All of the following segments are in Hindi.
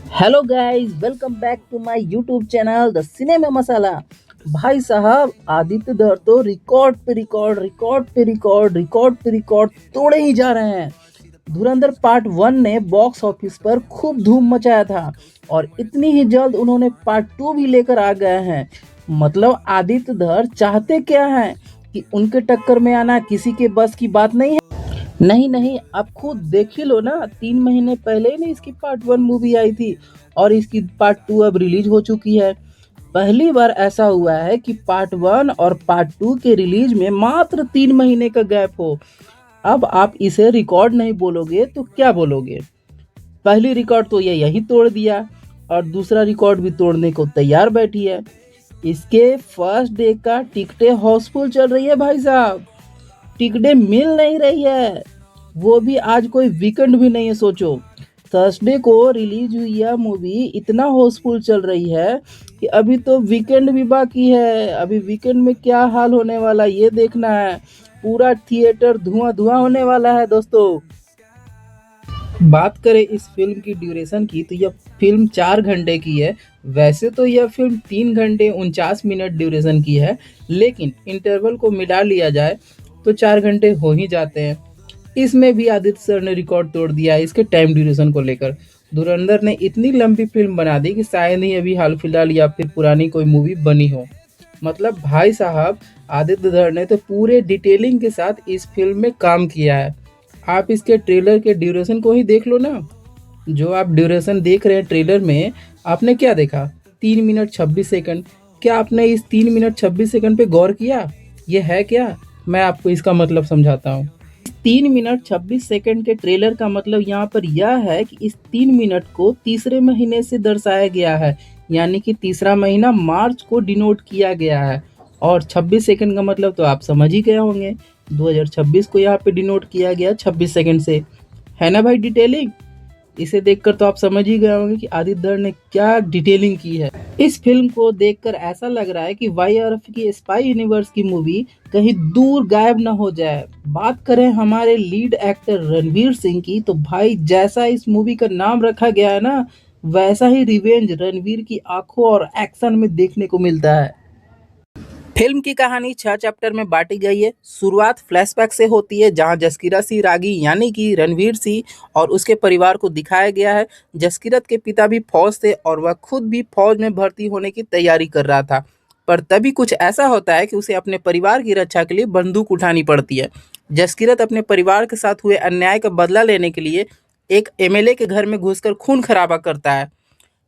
Hello guys, welcome back to my YouTube channel the cinema masala. भाई साहब, आदित्य धर तो रिकॉर्ड पे रिकॉर्ड, रिकॉर्ड पे रिकॉर्ड, रिकॉर्ड पे रिकॉर्ड तोड़े ही जा रहे हैं। धुरंधर पार्ट वन ने बॉक्स ऑफिस पर खूब धूम मचाया था और इतनी ही जल्द उन्होंने पार्ट टू भी लेकर आ गए हैं। मतलब आदित्य धर चाहते क्या हैं कि उनके टक्कर में आना किसी के बस की बात नहीं है। नहीं नहीं, आप खुद देख ही लो ना, 3 महीने पहले ही ना इसकी पार्ट वन मूवी आई थी और इसकी पार्ट टू अब रिलीज हो चुकी है। पहली बार ऐसा हुआ है कि पार्ट वन और पार्ट टू के रिलीज में मात्र 3 महीने का गैप हो। अब आप इसे रिकॉर्ड नहीं बोलोगे तो क्या बोलोगे? पहली रिकॉर्ड तो ये यही तोड़ दिया और दूसरा रिकॉर्ड भी तोड़ने को तैयार बैठी है। इसके फर्स्ट डे का टिकटें हाउसफुल चल रही है भाई साहब। टिकटें मिल नहीं रही है, वो भी आज कोई वीकेंड भी नहीं है। सोचो, थर्सडे को रिलीज हुई यह मूवी इतना हाउसफुल चल रही है कि अभी तो वीकेंड भी बाकी है। अभी वीकेंड में क्या हाल होने वाला ये देखना है। पूरा थिएटर धुआं धुआं होने वाला है दोस्तों। बात करें इस फिल्म की ड्यूरेशन की तो यह फिल्म 4 घंटे की है। वैसे तो यह फिल्म 3 घंटे 49 मिनट ड्यूरेशन की है, लेकिन इंटरवल को मिला लिया जाए तो 4 घंटे हो ही जाते हैं। इसमें भी आदित्य सर ने रिकॉर्ड तोड़ दिया है इसके टाइम ड्यूरेशन को लेकर। धुरंधर ने इतनी लंबी फिल्म बना दी कि शायद ही अभी हाल फिलहाल या फिर पुरानी कोई मूवी बनी हो। मतलब भाई साहब, आदित्य धर ने तो पूरे डिटेलिंग के साथ इस फिल्म में काम किया है। आप इसके ट्रेलर के ड्यूरेशन को ही देख लो ना। जो आप ड्यूरेशन देख रहे हैं ट्रेलर में, आपने क्या देखा? 3 मिनट 26 सेकंड। क्या आपने इस 3 मिनट 26 सेकंड पे गौर किया? ये है क्या? मैं आपको इसका मतलब समझाता हूँ। 3 मिनट 26 सेकंड के ट्रेलर का मतलब यहाँ पर यह है कि इस 3 मिनट को तीसरे महीने से दर्शाया गया है, यानी कि तीसरा महीना मार्च को डिनोट किया गया है। और 26 सेकंड का मतलब तो आप समझ ही गए होंगे, 2026 को यहाँ पे डिनोट किया गया 26 सेकंड से। है ना भाई डिटेलिंग? इसे देखकर तो आप समझ ही गए होंगे कि आदित्य धर ने क्या डिटेलिंग की है। इस फिल्म को देखकर ऐसा लग रहा है कि वाईआरएफ की स्पाई यूनिवर्स की मूवी कहीं दूर गायब न हो जाए। बात करें हमारे लीड एक्टर रणवीर सिंह की, तो भाई जैसा इस मूवी का नाम रखा गया है ना, वैसा ही रिवेंज रणवीर की आंखों और एक्शन में देखने को मिलता है। फिल्म की कहानी 6 चैप्टर में बांटी गई है। शुरुआत फ्लैशबैक से होती है, जहां जसकीरत सिंह रागी यानी कि रणवीर सिंह और उसके परिवार को दिखाया गया है। जसकीरत के पिता भी फौज थे और वह खुद भी फौज में भर्ती होने की तैयारी कर रहा था, पर तभी कुछ ऐसा होता है कि उसे अपने परिवार की रक्षा के लिए बंदूक उठानी पड़ती है। जसकीरत अपने परिवार के साथ हुए अन्याय का बदला लेने के लिए एक एमएलए के घर में घुसकर खून खराबा करता है।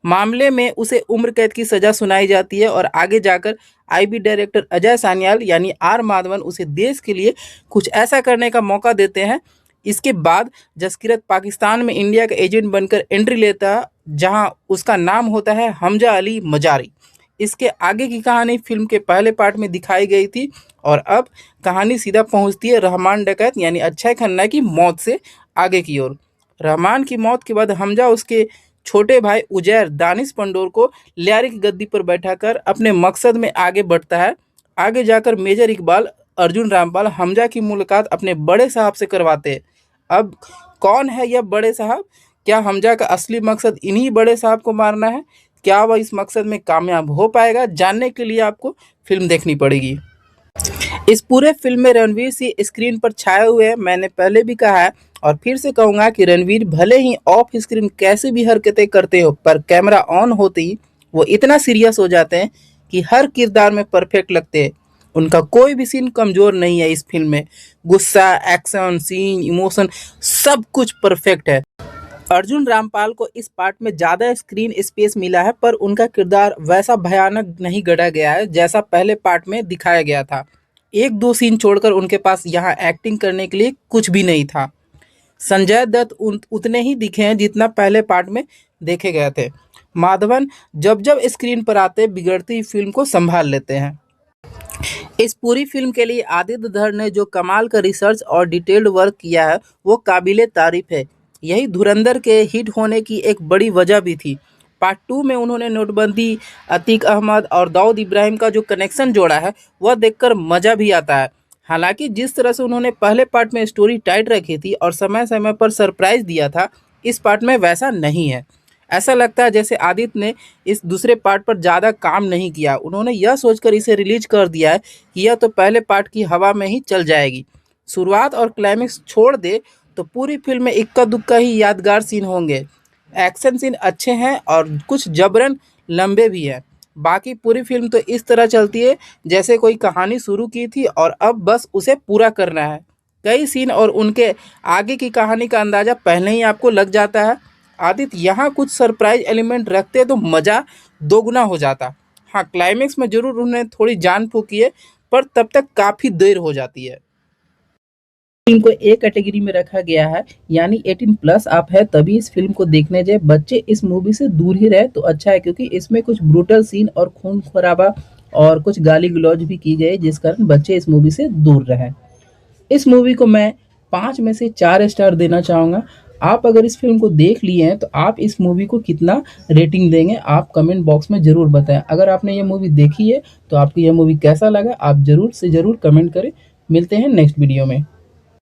मामले में उसे उम्र कैद की सजा सुनाई जाती है और आगे जाकर आईबी डायरेक्टर अजय सान्याल यानी आर माधवन उसे देश के लिए कुछ ऐसा करने का मौका देते हैं। इसके बाद जसकीरत पाकिस्तान में इंडिया का एजेंट बनकर एंट्री लेता, जहां उसका नाम होता है हमजा अली मजारी। इसके आगे की कहानी फिल्म के पहले पार्ट में दिखाई गई थी और अब कहानी सीधा पहुंचती है रहमान डकैत यानी अक्षय खन्ना की मौत से आगे की ओर। रहमान की मौत के बाद हमजा उसके छोटे भाई उजैर दानिश पंडोर को लियारी की गद्दी पर बैठाकर अपने मकसद में आगे बढ़ता है। आगे जाकर मेजर इकबाल अर्जुन रामपाल हमजा की मुलाकात अपने बड़े साहब से करवाते हैं। अब कौन है यह बड़े साहब? क्या हमजा का असली मकसद इन्हीं बड़े साहब को मारना है? क्या वह इस मकसद में कामयाब हो पाएगा? जानने के लिए आपको फिल्म देखनी पड़ेगी। इस पूरे फिल्म में रणवीर सिंह स्क्रीन पर छाए हुए हैं। मैंने पहले भी कहा है और फिर से कहूंगा कि रणवीर भले ही ऑफ स्क्रीन कैसे भी हरकतें करते हो, पर कैमरा ऑन होते ही वो इतना सीरियस हो जाते हैं कि हर किरदार में परफेक्ट लगते हैं। उनका कोई भी सीन कमजोर नहीं है इस फिल्म में। गुस्सा, एक्शन, सीन, इमोशन सब कुछ परफेक्ट है। अर्जुन रामपाल को इस पार्ट में ज़्यादा स्क्रीन स्पेस मिला है, पर उनका किरदार वैसा भयानक नहीं गढ़ा गया है जैसा पहले पार्ट में दिखाया गया था। एक दो सीन छोड़कर उनके पास यहाँ एक्टिंग करने के लिए कुछ भी नहीं था। संजय दत्त उतने ही दिखे हैं जितना पहले पार्ट में देखे गए थे। माधवन जब जब स्क्रीन पर आते बिगड़ती फिल्म को संभाल लेते हैं। इस पूरी फिल्म के लिए आदित्य धर ने जो कमाल का रिसर्च और डिटेल्ड वर्क किया है वो काबिले तारीफ है। यही धुरंधर के हिट होने की एक बड़ी वजह भी थी। पार्ट टू में उन्होंने नोटबंदी, अतीक अहमद और दाऊद इब्राहिम का जो कनेक्शन जोड़ा है वह देखकर मज़ा भी आता है। हालांकि जिस तरह से उन्होंने पहले पार्ट में स्टोरी टाइट रखी थी और समय समय पर सरप्राइज दिया था, इस पार्ट में वैसा नहीं है। ऐसा लगता है जैसे आदित्य ने इस दूसरे पार्ट पर ज़्यादा काम नहीं किया। उन्होंने यह सोचकर इसे रिलीज कर दिया है कि यह तो पहले पार्ट की हवा में ही चल जाएगी। शुरुआत और क्लाइमेक्स छोड़ दे तो पूरी फिल्म में इक्का दुक्का ही यादगार सीन होंगे। एक्शन सीन अच्छे हैं और कुछ जबरन लंबे भी हैं। बाकी पूरी फिल्म तो इस तरह चलती है जैसे कोई कहानी शुरू की थी और अब बस उसे पूरा करना है। कई सीन और उनके आगे की कहानी का अंदाज़ा पहले ही आपको लग जाता है। आदित्य यहाँ कुछ सरप्राइज एलिमेंट रखते तो मज़ा दोगुना हो जाता। हाँ, क्लाइमेक्स में ज़रूर उन्हें थोड़ी जान फूकी है, पर तब तक काफ़ी देर हो जाती है। फिल्म को ए कैटेगरी में रखा गया है, यानी 18 प्लस आप है तभी इस फिल्म को देखने जाए। बच्चे इस मूवी से दूर ही रहे तो अच्छा है, क्योंकि इसमें कुछ ब्रूटल सीन और खून खराबा और कुछ गाली गलौज भी की गई, जिस कारण बच्चे इस मूवी से दूर रहे। इस मूवी को मैं 5 में से 4 स्टार देना चाहूँगा। आप अगर इस फ़िल्म को देख लिए हैं, तो आप इस मूवी को कितना रेटिंग देंगे, आप कमेंट बॉक्स में ज़रूर बताएँ। अगर आपने ये मूवी देखी है, तो आपको यह मूवी कैसा लगा, आप ज़रूर से ज़रूर कमेंट करें। मिलते हैं नेक्स्ट वीडियो में।